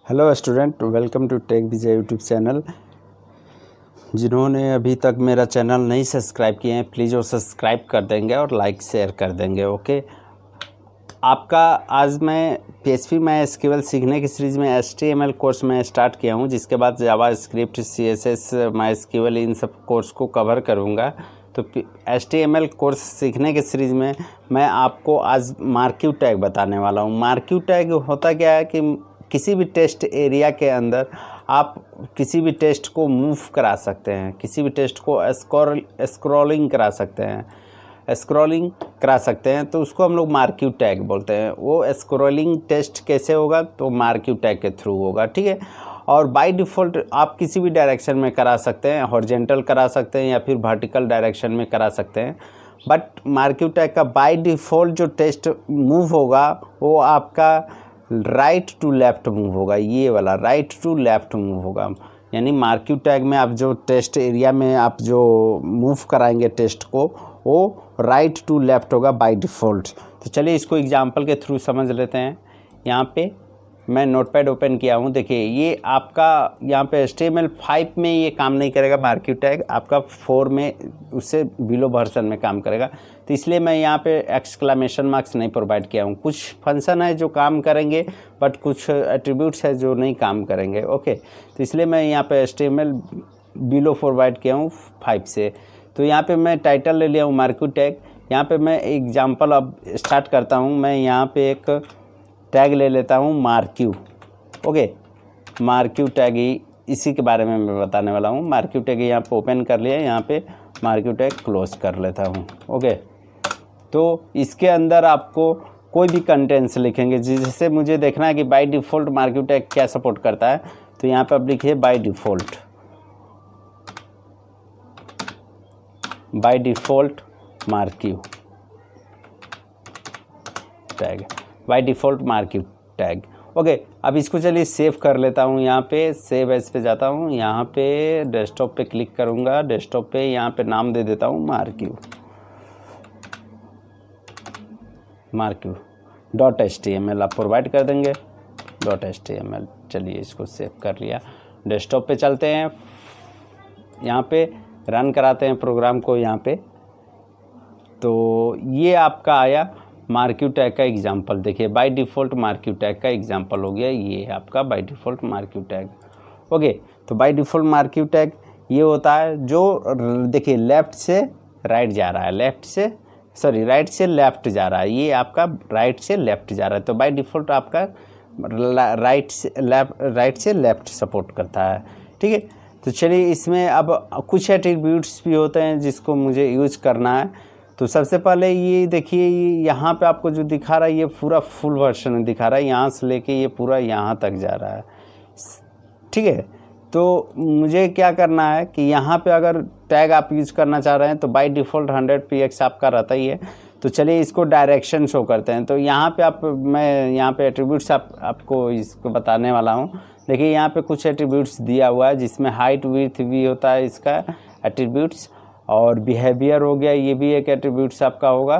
Hello student, welcome to Tech Vijay YouTube channel. जिन्होंने अभी तक मेरा चैनल नहीं सब्सक्राइब किए हैं प्लीज़ वो सब्सक्राइब कर देंगे और लाइक शेयर कर देंगे। ओके, आपका आज मैं PHP MySQL सीखने की सीरीज़ में HTML कोर्स में स्टार्ट किया हूं, जिसके बाद जावास्क्रिप्ट, CSS, MySQL इन सब कोर्स को कवर करूंगा। तो HTML कोर्स सीखने की सीरीज़ में मैं आपको आज मार्क्यू टैग बताने वाला हूं। मार्क्यू टैग होता क्या है कि किसी भी टेस्ट एरिया के अंदर आप किसी भी टेस्ट को मूव करा सकते हैं, किसी भी टेस्ट को स्क्रॉलिंग करा सकते हैं, तो उसको हम लोग मार्क्यू टैग बोलते हैं। वो स्क्रॉलिंग टेस्ट कैसे होगा, तो मार्क्यू टैग के थ्रू होगा, ठीक है। और बाय डिफ़ॉल्ट आप किसी भी डायरेक्शन में करा सकते हैं, हॉरिजॉन्टल करा सकते हैं या फिर वर्टिकल डायरेक्शन में करा सकते हैं। बट मार्क्यू टैग का बाय डिफ़ॉल्ट जो टेस्ट मूव होगा वो आपका राइट टू लेफ़्ट मूव होगा। ये वाला राइट टू लेफ़्ट मूव होगा, यानी मार्क्यू टैग में आप जो टेस्ट एरिया में आप जो मूव कराएंगे टेस्ट को, वो राइट टू लेफ़्ट होगा बाय डिफ़ॉल्ट। तो चलिए इसको एग्जांपल के थ्रू समझ लेते हैं। यहाँ पे मैं नोटपैड ओपन किया हूँ। देखिए ये आपका यहाँ पे HTML5 में ये काम नहीं करेगा मार्क्यू टैग, आपका 4 में उससे बिलो वर्जन में काम करेगा। तो इसलिए मैं यहाँ पे एक्सक्लेमेशन मार्क्स नहीं प्रोवाइड किया हूँ। कुछ फंक्शन है जो काम करेंगे बट कुछ एट्रीब्यूट्स है जो नहीं काम करेंगे। ओके, तो इसलिए मैं यहाँ पे HTML बिलो प्रोवाइड किया हूँ 5 से। तो यहाँ पे मैं टाइटल ले लिया हूँ मार्क्यू टैग। यहाँ पे मैं एग्जाम्पल अब स्टार्ट करता हूँ। मैं यहाँ पे एक टैग ले लेता हूँ मार्क्यू। ओके, मार्क्यू टैग ही इसी के बारे में मैं बताने वाला हूँ। मार्क्यू टैग यहाँ पे ओपन कर लिया, यहाँ पे मार्क्यू टैग क्लोज कर लेता हूँ। ओके, तो इसके अंदर आपको कोई भी कंटेंट्स लिखेंगे, जिससे मुझे देखना है कि बाय डिफ़ॉल्ट मार्क्यू टैग क्या सपोर्ट करता है। तो यहाँ पे आप लिखिए by default marquee tag, by default marquee tag. Okay, अब इसको चलिए सेव कर लेता हूँ। यहाँ पे सेव एज पे जाता हूँ, यहाँ पे डेस्कटॉप पे क्लिक करूँगा। डेस्कटॉप पे यहाँ पे नाम दे देता हूँ मार्क्यू .html आप प्रोवाइड कर देंगे .html। चलिए इसको सेव कर लिया। डेस्कटॉप पे चलते हैं, यहाँ पे रन कराते हैं प्रोग्राम को यहाँ पे। तो ये आपका आया मार्क्यू टैग का एग्जाम्पल। देखिए बाय डिफ़ॉल्ट मार्क्यू टैग का एग्जाम्पल हो गया, ये आपका by default marquee tag. Okay, तो बाय डिफ़ॉल्ट मार्क्यू टैग ये होता है जो देखिए लेफ़्ट से राइट जा रहा है, राइट से लेफ़्ट जा रहा है। ये आपका राइट से लेफ़्ट जा रहा है, तो बाय डिफ़ॉल्ट आपका राइट से लेफ़्ट सपोर्ट करता है, ठीक है। तो चलिए इसमें अब कुछ एट्रीब्यूट्स भी होते हैं जिसको मुझे यूज करना है। तो सबसे पहले ये देखिए, ये यहाँ पे आपको जो दिखा रहा है ये पूरा फुल वर्जन दिखा रहा है, यहाँ से लेके ये पूरा यहाँ तक जा रहा है, ठीक है। तो मुझे क्या करना है कि यहाँ पे अगर टैग आप यूज करना चाह रहे हैं तो बाय डिफ़ॉल्ट 100px आपका रहता ही है। तो चलिए इसको डायरेक्शन शो करते हैं। तो यहाँ पे मैं यहाँ पे एट्रीब्यूट्स आपको इसको बताने वाला हूँ। देखिए यहाँ पे कुछ एट्रीब्यूट्स दिया हुआ है, जिसमें हाइट विड्थ भी होता है इसका एट्रीब्यूट्स, और बिहेवियर हो गया, ये भी एक एट्रीब्यूट्स आपका होगा।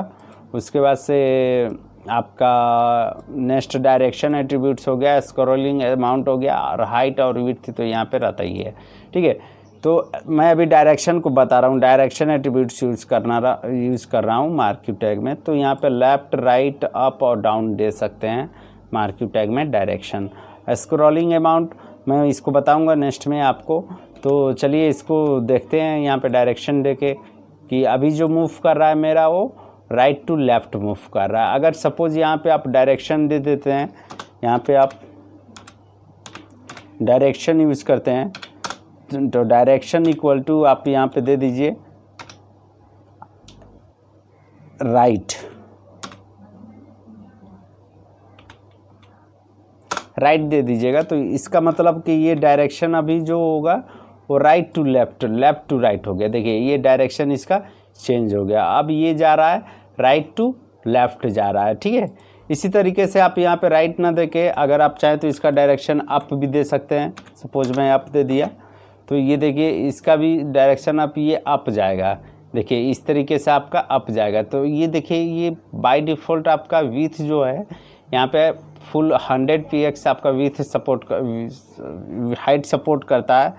उसके बाद से आपका नेक्स्ट डायरेक्शन एट्रीब्यूट्स हो गया, स्क्रॉलिंग अमाउंट हो गया, और हाइट और विड्थ तो यहाँ पे रहता ही है, ठीक है। तो मैं अभी डायरेक्शन को बता रहा हूँ, डायरेक्शन एट्रीब्यूट्स यूज़ कर रहा हूँ मार्क्यू टैग में। तो यहाँ पे लेफ़्ट, राइट, अप और डाउन दे सकते हैं मार्क्यू टैग में डायरेक्शन। स्क्रॉलिंग अमाउंट मैं इसको बताऊँगा नेक्स्ट में आपको। तो चलिए इसको देखते हैं यहाँ पे डायरेक्शन देके कि अभी जो मूव कर रहा है मेरा वो राइट टू लेफ़्ट मूव कर रहा है। अगर सपोज़ यहाँ पे आप डायरेक्शन दे देते हैं, यहाँ पे आप डायरेक्शन यूज़ करते हैं, तो डायरेक्शन इक्वल टू आप यहाँ पे दे दीजिए राइट दे दीजिएगा। तो इसका मतलब कि ये डायरेक्शन अभी जो होगा वो राइट टू लेफ़्ट राइट हो गया। देखिए ये डायरेक्शन इसका चेंज हो गया, अब ये जा रहा है राइट टू लेफ़्ट जा रहा है, ठीक है। इसी तरीके से आप यहाँ पे राइट ना देके अगर आप चाहें तो इसका डायरेक्शन अप भी दे सकते हैं। सपोज मैं अप दे दिया तो ये देखिए इसका भी डायरेक्शन अप, ये अप जाएगा। देखिए इस तरीके से आपका अप जाएगा। तो ये देखिए ये बाय डिफ़ॉल्ट आपका विड्थ जो है यहाँ पे फुल 100 px आपका विथ सपोर्ट हाइट सपोर्ट करता है,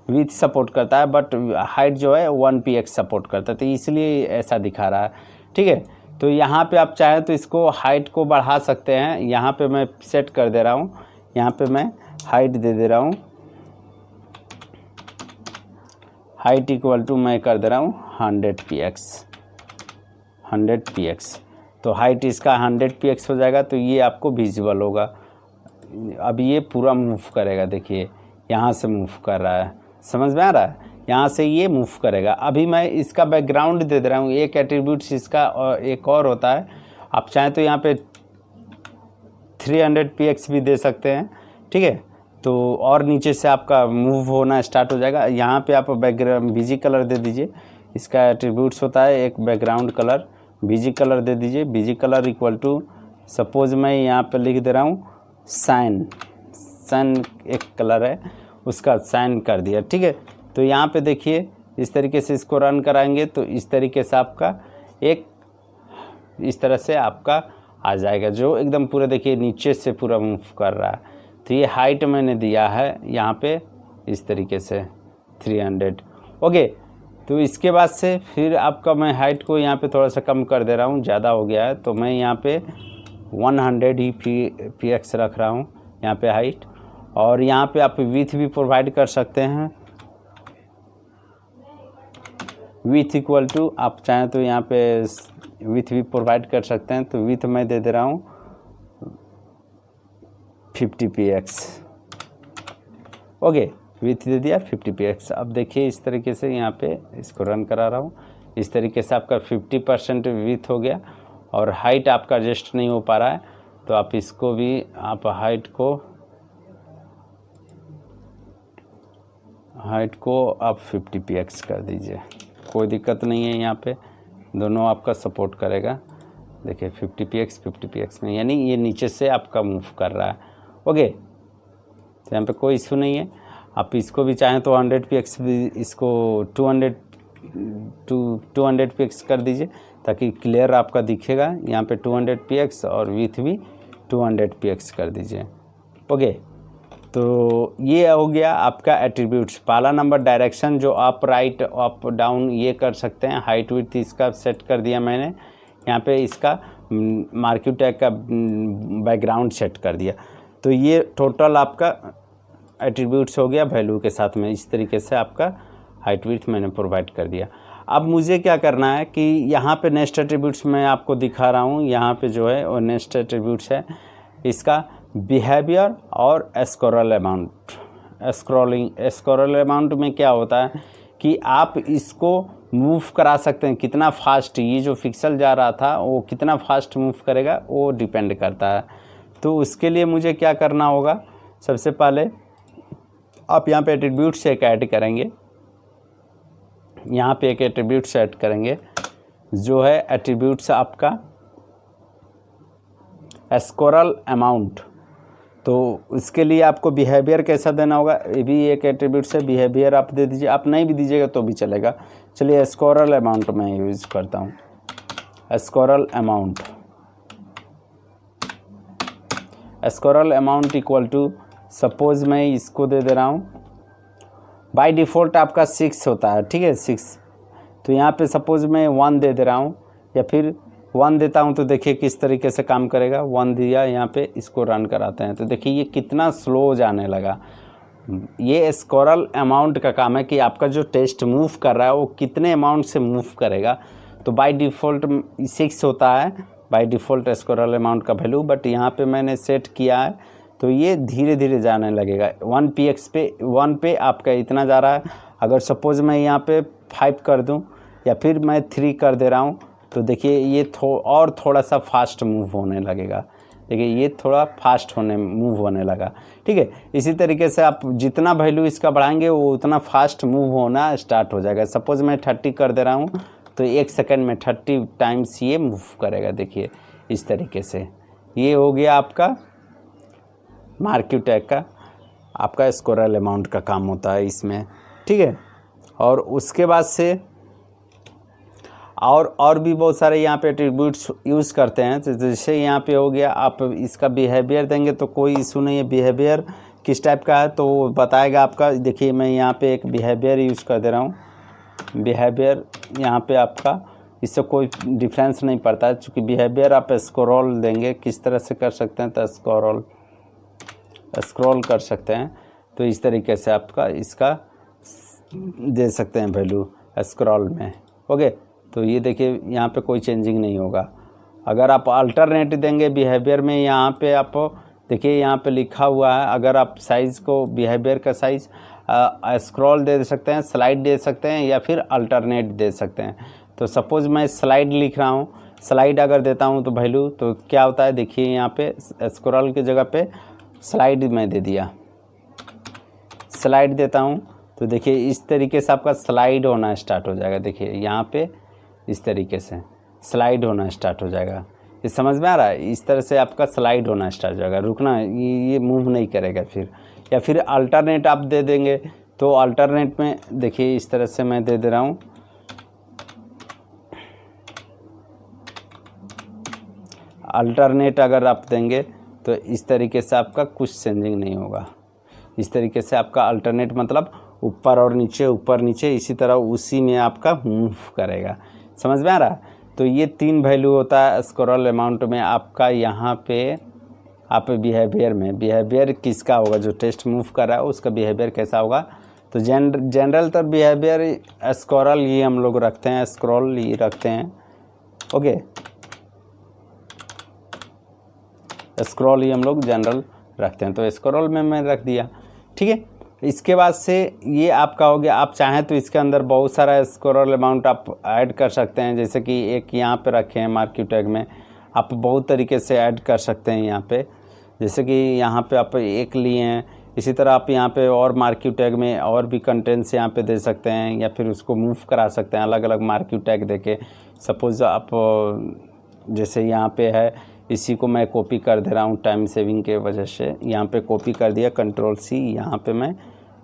विथ सपोर्ट करता है, बट हाइट जो है 1 px सपोर्ट करता है, तो इसलिए ऐसा दिखा रहा है। ठीक है, तो यहाँ पे आप चाहें तो इसको हाइट को बढ़ा सकते हैं। यहाँ पे मैं सेट कर दे रहा हूँ, यहाँ पे मैं हाइट दे दे रहा हूँ, हाइट इक्वल टू मैं कर दे रहा हूँ 100 px। तो हाइट इसका 100 px हो जाएगा, तो ये आपको विजिबल होगा। अब ये पूरा मूव करेगा, देखिए यहाँ से मूव कर रहा है, समझ में आ रहा है, यहाँ से ये मूव करेगा। अभी मैं इसका बैकग्राउंड दे दे रहा हूँ। एक एट्रीब्यूट्स इसका और एक और होता है, आप चाहें तो यहाँ पे 300 px भी दे सकते हैं। ठीक है, तो और नीचे से आपका मूव होना स्टार्ट हो जाएगा। यहाँ पे आप बैकग्राउंड बीजी कलर दे दीजिए, इसका एट्रीब्यूट्स होता है एक बैकग्राउंड कलर, बीजी कलर दे दीजिए। BG colour equal to suppose मैं यहाँ पे लिख दे रहा हूँ साइन एक कलर है, उसका साइन कर दिया। ठीक है, तो यहाँ पे देखिए इस तरीके से इसको रन कराएंगे तो इस तरीके से आपका एक इस तरह से आपका आ जाएगा, जो एकदम पूरा देखिए नीचे से पूरा मूव कर रहा है। तो ये हाइट मैंने दिया है यहाँ पे इस तरीके से 300। ओके, तो इसके बाद से फिर आपका मैं हाइट को यहाँ पे थोड़ा सा कम कर दे रहा हूँ, ज़्यादा हो गया है, तो मैं यहाँ पे 100 ही px रख रहा हूँ यहाँ पे हाइट। और यहाँ पे आप विथ भी प्रोवाइड कर सकते हैं, विथ इक्वल टू आप चाहें तो यहाँ पे विथ भी प्रोवाइड कर सकते हैं। तो विथ मैं दे दे रहा हूँ 50 px। ओके, विथ दे दिया 50 px। अब देखिए इस तरीके से यहाँ पे इसको रन करा रहा हूँ, इस तरीके से आपका 50% विथ हो गया और हाइट आपका एडजस्ट नहीं हो पा रहा है, तो आप इसको भी आप हाइट को आप 50 px कर दीजिए, कोई दिक्कत नहीं है। यहाँ पे दोनों आपका सपोर्ट करेगा। देखिए 50 px में, यानी ये नीचे से आपका मूव कर रहा है। ओके, तो यहाँ पे कोई इशू नहीं है। आप इसको भी चाहें तो 100 px भी, इसको 200 px कर दीजिए ताकि क्लियर आपका दिखेगा। यहाँ पे 200 px और विथ भी 200 px कर दीजिए। ओके, तो ये हो गया आपका एट्रीब्यूट्स। पहला नंबर डायरेक्शन, जो अप राइट अप डाउन ये कर सकते हैं। हाइट विड्थ इसका सेट कर दिया मैंने, यहाँ पे इसका मार्क्यू टैग का बैकग्राउंड सेट कर दिया। तो ये टोटल आपका एट्रीब्यूट्स हो गया वैल्यू के साथ में। इस तरीके से आपका हाइट विड्थ मैंने प्रोवाइड कर दिया। अब मुझे क्या करना है कि यहाँ पे नेक्स्ट एट्रीब्यूट्स मैं आपको दिखा रहा हूँ। यहाँ पे जो है वो नेक्स्ट एट्रीब्यूट्स है इसका बिहेवियर और स्क्रॉल अमाउंट। स्क्रॉल अमाउंट में क्या होता है कि आप इसको मूव करा सकते हैं, कितना फास्ट ये जो पिक्सल जा रहा था वो कितना फास्ट मूव करेगा वो डिपेंड करता है। तो उसके लिए मुझे क्या करना होगा, सबसे पहले आप यहाँ पे एट्रीब्यूट्स एक ऐड करेंगे, यहाँ पे एक एट्रीब्यूट्स ऐड करेंगे जो है एट्रीब्यूट्स आपका स्क्रॉल अमाउंट। तो इसके लिए आपको बिहेवियर कैसा देना होगा, ये भी एक एट्रीब्यूट्स है, बिहेवियर आप दे दीजिए। आप नहीं भी दीजिएगा तो भी चलेगा। चलिए स्क्रॉल अमाउंट मैं यूज़ करता हूँ। Scroll amount equal to suppose मैं इसको दे दे रहा हूँ, बाय डिफ़ॉल्ट आपका 6 होता है। ठीक है, 6। तो यहाँ पे सपोज मैं 1 दे दे रहा हूँ या फिर 1 देता हूँ, तो देखिए किस तरीके से काम करेगा। 1 दिया, यहाँ पे इसको रन कराते हैं तो देखिए ये कितना स्लो जाने लगा। ये स्क्रॉल अमाउंट का काम है कि आपका जो टेस्ट मूव कर रहा है वो कितने अमाउंट से मूव करेगा। तो बाय डिफ़ॉल्ट 6 होता है बाय डिफ़ॉल्ट स्क्रॉल अमाउंट का वैल्यू, बट यहाँ पे मैंने सेट किया है तो ये धीरे धीरे जाने लगेगा। 1 पे आपका इतना जा रहा है। अगर सपोज मैं यहाँ पे 5 कर दूँ या फिर मैं 3 कर दे रहा हूँ तो देखिए ये थोड़ा सा फास्ट मूव होने लगेगा। देखिए ये थोड़ा फास्ट मूव होने लगा। ठीक है, इसी तरीके से आप जितना वैल्यू इसका बढ़ाएंगे वो उतना फास्ट मूव होना स्टार्ट हो जाएगा। सपोज मैं 30 कर दे रहा हूँ तो 1 सेकंड में 30 टाइम्स ये मूव करेगा। देखिए इस तरीके से ये हो गया आपका मार्क्यू टैग का, आपका स्क्रॉल अमाउंट का काम होता है इसमें। ठीक है, और उसके बाद से और भी बहुत सारे यहाँ पे एट्रीब्यूट्स यूज़ करते हैं। तो जैसे यहाँ पे हो गया, आप इसका बिहेवियर देंगे तो कोई इशू नहीं है। बिहेवियर किस टाइप का है तो वो बताएगा आपका। देखिए मैं यहाँ पे एक बिहेवियर यूज़ कर दे रहा हूँ। बिहेवियर यहाँ पे आपका इससे कोई डिफरेंस नहीं पड़ता है, चूँकि बिहेवियर आप स्क्रॉल देंगे। किस तरह से कर सकते हैं तो स्क्रॉल कर सकते हैं। तो इस तरीके से आपका इसका दे सकते हैं वैल्यू स्क्रॉल में। ओके, तो ये देखिए यहाँ पे कोई चेंजिंग नहीं होगा। अगर आप अल्टरनेट देंगे बिहेवियर में, यहाँ पे आप देखिए यहाँ पे लिखा हुआ है, अगर आप साइज़ को बिहेवियर का साइज़ स्क्रॉल दे सकते हैं, स्लाइड दे सकते हैं या फिर अल्टरनेट दे सकते हैं। तो सपोज़ मैं स्लाइड लिख रहा हूँ, स्लाइड अगर देता हूँ तो वैल्यू तो क्या होता है, देखिए यहाँ पे स्क्रॉल की जगह पे स्लाइड में दे दिया। स्लाइड देता हूँ तो देखिए इस तरीके से आपका स्लाइड होना स्टार्ट हो जाएगा। देखिए यहाँ पे इस तरीके से स्लाइड होना स्टार्ट हो जाएगा। ये समझ में आ रहा है? इस तरह से आपका स्लाइड होना स्टार्ट हो जाएगा, रुकना, ये मूव नहीं करेगा फिर। या फिर अल्टरनेट आप दे देंगे तो अल्टरनेट में देखिए इस तरह से मैं दे रहा हूँ। अल्टरनेट अगर आप देंगे तो इस तरीके से आपका कुछ चेंजिंग नहीं होगा। इस तरीके से आपका अल्टरनेट मतलब ऊपर और नीचे, ऊपर नीचे, इसी तरह उसी में आपका मूव करेगा। समझ में आ रहा है? तो ये 3 वैल्यू होता है स्क्रॉल अमाउंट में आपका। यहाँ पे आप बिहेवियर में, बिहेवियर किसका होगा, जो टेस्ट मूव कर रहा है उसका बिहेवियर कैसा होगा। तो जनरल तो बिहेवियर स्क्रॉल ये हम लोग रखते हैं, स्क्रॉल ये रखते हैं। ओके, स्क्रॉल ही हम लोग जनरल रखते हैं, तो स्क्रॉल में मैं रख दिया। ठीक है, इसके बाद से ये आपका हो गया। आप चाहें तो इसके अंदर बहुत सारा स्क्रॉल अमाउंट आप ऐड कर सकते हैं। जैसे कि एक यहाँ पे रखे हैं मार्क्यू टैग में, आप बहुत तरीके से ऐड कर सकते हैं यहाँ पे। जैसे कि यहाँ पे आप एक लिए हैं, इसी तरह आप यहाँ पे और मार्क्यू टैग में और भी कंटेंट्स यहाँ पे दे सकते हैं, या फिर उसको मूव करा सकते हैं अलग अलग मार्क्यू टैग देके। सपोज़ आप जैसे यहाँ पे है, इसी को मैं कॉपी कर दे रहा हूँ टाइम सेविंग के वजह से। यहाँ पे कॉपी कर दिया, Ctrl+C, यहाँ पे मैं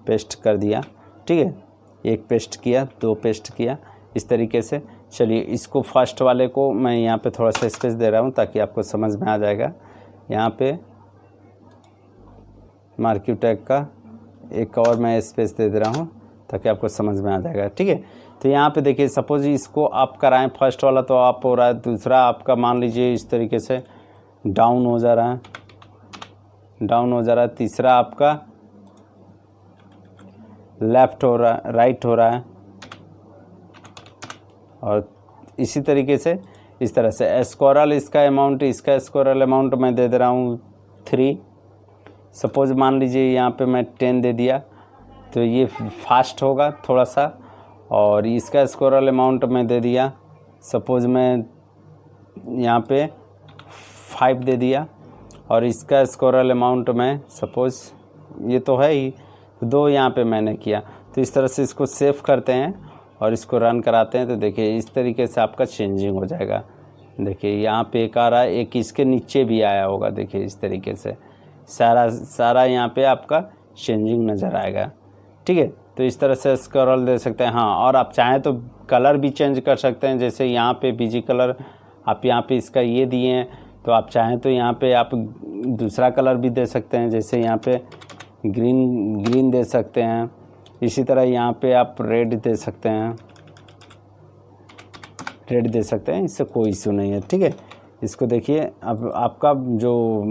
पेस्ट कर दिया। ठीक है, एक पेस्ट किया, 2 पेस्ट किया, इस तरीके से। चलिए इसको फर्स्ट वाले को मैं यहाँ पे थोड़ा सा स्पेस दे रहा हूँ ताकि आपको समझ में आ जाएगा। यहाँ पे मार्क्यू टैग का एक और मैं स्पेस दे रहा हूँ ताकि आपको समझ में आ जाएगा। ठीक है, तो यहाँ पे देखिए सपोज इसको आप कराएं फर्स्ट वाला तो आप हो रहा है, दूसरा आपका मान लीजिए इस तरीके से डाउन हो जा रहा है, डाउन हो जा रहा है, तीसरा आपका लेफ़्ट हो रहा है, राइट हो रहा है, और इसी तरीके से इस तरह से स्क्रॉल इसका अमाउंट, इसका स्क्रॉल अमाउंट मैं दे रहा हूँ 3। सपोज़ मान लीजिए यहाँ पे मैं 10 दे दिया तो ये फास्ट होगा थोड़ा सा। और इसका स्क्रॉल अमाउंट मैं दे दिया, सपोज़ मैं यहाँ पे 5 दे दिया, और इसका स्क्रॉल अमाउंट मैं सपोज़ ये तो है ही 2 यहाँ पे मैंने किया। तो इस तरह से इसको सेव करते हैं और इसको रन कराते हैं। तो देखिए इस तरीके से आपका चेंजिंग हो जाएगा। देखिए यहाँ पे एक आ रहा है, एक इसके नीचे भी आया होगा। देखिए इस तरीके से सारा यहाँ पे आपका चेंजिंग नज़र आएगा। ठीक है, तो इस तरह से स्क्रॉल दे सकते हैं। हाँ, और आप चाहें तो कलर भी चेंज कर सकते हैं। जैसे यहाँ पे बीजी कलर आप यहाँ पे इसका ये दिए हैं, तो आप चाहें तो यहाँ पे आप दूसरा कलर भी दे सकते हैं। जैसे यहाँ पे ग्रीन दे सकते हैं, इसी तरह यहाँ पे आप रेड दे सकते हैं, रेड दे सकते हैं, इससे कोई इशू नहीं है। ठीक है, इसको देखिए अब आपका जो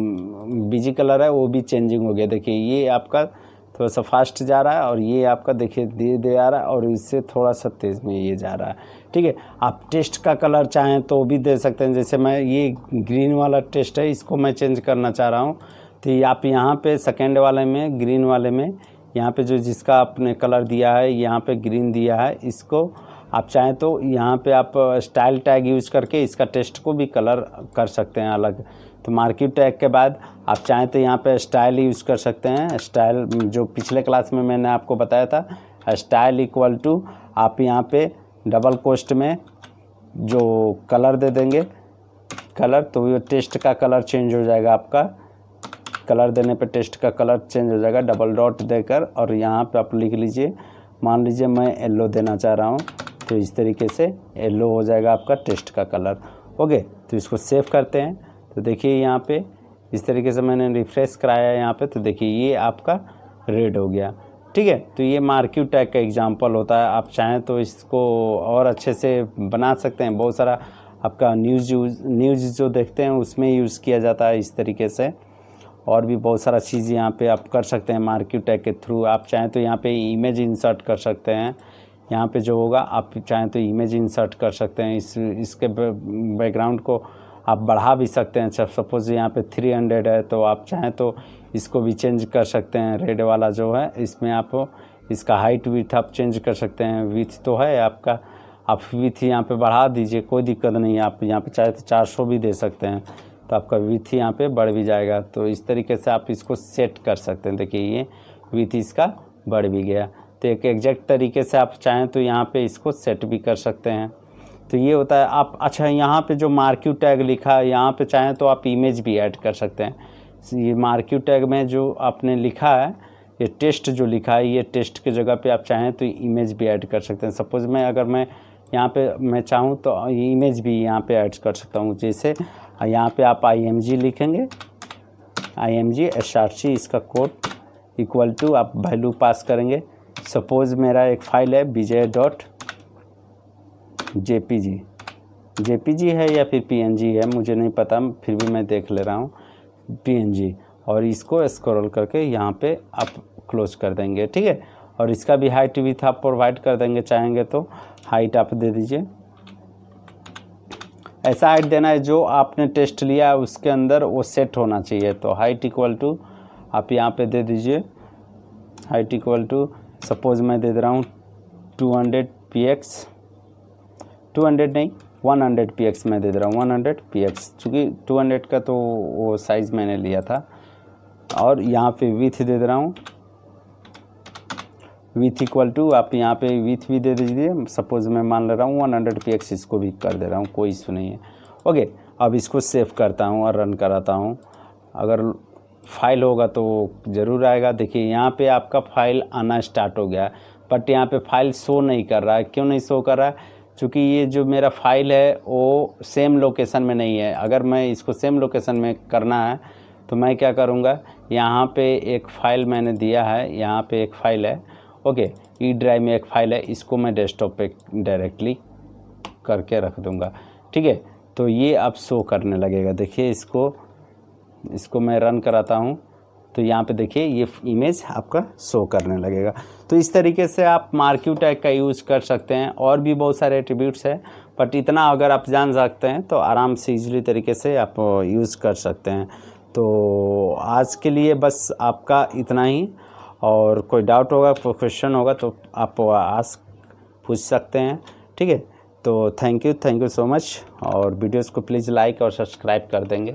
बीजी कलर है वो भी चेंजिंग हो गया। देखिए ये आपका थोड़ा सा फास्ट जा रहा है और ये आपका देखिए धीरे धीरे आ रहा है और इससे थोड़ा सा तेज़ में ये जा रहा है। ठीक है, आप टेस्ट का कलर चाहें तो भी दे सकते हैं। जैसे मैं ये ग्रीन वाला टेस्ट है, इसको मैं चेंज करना चाह रहा हूँ, तो ये आप यहाँ पे सेकेंड वाले में, ग्रीन वाले में, यहाँ पे जो जिसका आपने कलर दिया है, यहाँ पे ग्रीन दिया है, इसको आप चाहें तो यहाँ पे आप स्टाइल टैग यूज़ करके इसका टेस्ट को भी कलर कर सकते हैं अलग। तो मार्क्यू टैग के बाद आप चाहें तो यहाँ पे स्टाइल यूज़ कर सकते हैं। स्टाइल जो पिछले क्लास में मैंने आपको बताया था, स्टाइल इक्वल टू आप यहाँ पे डबल कोष्ट में जो कलर दे देंगे कलर, तो ये टेस्ट का कलर चेंज हो जाएगा। आपका कलर देने पे टेस्ट का कलर चेंज हो जाएगा, डबल डॉट देकर। और यहाँ पे आप लिख लीजिए, मान लीजिए मैं येलो देना चाह रहा हूँ, तो इस तरीके से येलो हो जाएगा आपका टेस्ट का कलर। ओके, तो इसको सेव करते हैं। तो देखिए यहाँ पे इस तरीके से मैंने रिफ्रेश कराया यहाँ पे, तो देखिए ये आपका रेड हो गया। ठीक है, तो ये मार्क्यू टैग का एग्जांपल होता है। आप चाहें तो इसको और अच्छे से बना सकते हैं। बहुत सारा आपका न्यूज़ जो देखते हैं उसमें यूज़ किया जाता है इस तरीके से। और भी बहुत सारा चीज़ यहाँ पे आप कर सकते हैं मार्क्यू टैग के थ्रू। आप चाहें तो यहाँ पे इमेज इंसर्ट कर सकते हैं। यहाँ पे जो होगा आप चाहें तो इमेज इंसर्ट कर सकते हैं। इसके बैकग्राउंड को आप बढ़ा भी सकते हैं। सपोज़ यहाँ पे 300 है तो आप चाहें तो इसको भी चेंज कर सकते हैं। रेड वाला जो है इसमें आप इसका हाइट विथ आप चेंज कर सकते हैं। विथ तो है आपका, आप विथ यहाँ पे बढ़ा दीजिए, कोई दिक्कत नहीं है। आप यहाँ पे चाहे तो 400 भी दे सकते हैं, तो आपका विथ यहाँ पे बढ़ भी जाएगा। तो इस तरीके से आप इसको सेट कर सकते हैं। देखिए ये विथ इसका बढ़ भी गया। तो एक एग्जैक्ट तरीके से आप चाहें तो यहाँ पे इसको सेट भी कर सकते हैं। तो ये होता है आप। अच्छा, यहाँ पे जो मार्क्यू टैग लिखा है यहाँ पे चाहें तो आप इमेज भी ऐड कर सकते हैं। ये मार्क्यू टैग में जो आपने लिखा है, ये टेस्ट जो लिखा है, ये टेस्ट की जगह पे आप चाहें तो इमेज भी ऐड कर सकते हैं। सपोज़ अगर मैं यहाँ पे मैं चाहूँ तो इमेज भी यहाँ पे ऐड कर सकता हूँ। जैसे यहाँ पे आप img लिखेंगे, img src इसका कोड इक्वल टू आप वैल्यू पास करेंगे। सपोज़ मेरा एक फ़ाइल है jpg है या फिर png है, मुझे नहीं पता, फिर भी मैं देख ले रहा हूँ png। और इसको स्क्रॉल करके यहाँ पे आप क्लोज कर देंगे। ठीक है, और इसका भी हाइट विथ आप प्रोवाइड कर देंगे। चाहेंगे तो हाइट आप दे दीजिए। ऐसा हाइट देना है जो आपने टेस्ट लिया उसके अंदर वो सेट होना चाहिए। तो हाइट इक्वल टू आप यहाँ पे दे दीजिए। हाइट इक्वल टू सपोज़ मैं दे रहा हूँ 200 px, 200 नहीं 100 px मैं दे रहा हूँ 100 px, चूँकि 200 का तो वो साइज़ मैंने लिया था। और यहाँ पे विथ दे रहा हूँ, विथ इक्वल टू आप यहाँ पे विथ भी दे दीजिए। सपोज़ मैं मान ले रहा हूँ 100 px, इसको भी कर दे रहा हूँ, कोई इशू नहीं है। ओके, अब इसको सेव करता हूँ और रन कराता हूँ। अगर फाइल होगा तो ज़रूर आएगा। देखिए यहाँ पे आपका फ़ाइल आना स्टार्ट हो गया, बट यहाँ पे फाइल शो नहीं कर रहा है। क्यों नहीं शो कर रहा है? क्योंकि ये जो मेरा फ़ाइल है वो सेम लोकेशन में नहीं है। अगर मैं इसको सेम लोकेशन में करना है तो मैं क्या करूँगा, यहाँ पे एक फ़ाइल मैंने दिया है, यहाँ पे एक फ़ाइल है। ओके, ई ड्राइव में एक फ़ाइल है, इसको मैं डेस्कटॉप पे डायरेक्टली करके रख दूँगा। ठीक है, तो ये अब शो करने लगेगा। देखिए इसको मैं रन कराता हूँ तो यहाँ पे देखिए ये इमेज आपका शो करने लगेगा। तो इस तरीके से आप मार्क्यू टैग का यूज़ कर सकते हैं। और भी बहुत सारे एट्रीब्यूट्स हैं, बट इतना अगर आप जान सकते हैं तो आराम से ईजिली तरीके से आप यूज़ कर सकते हैं। तो आज के लिए बस आपका इतना ही। और कोई डाउट होगा, कोई क्वेश्चन होगा तो आप पूछ सकते हैं। ठीक है, तो थैंक यू सो मच। और वीडियोस को प्लीज़ लाइक और सब्सक्राइब कर देंगे।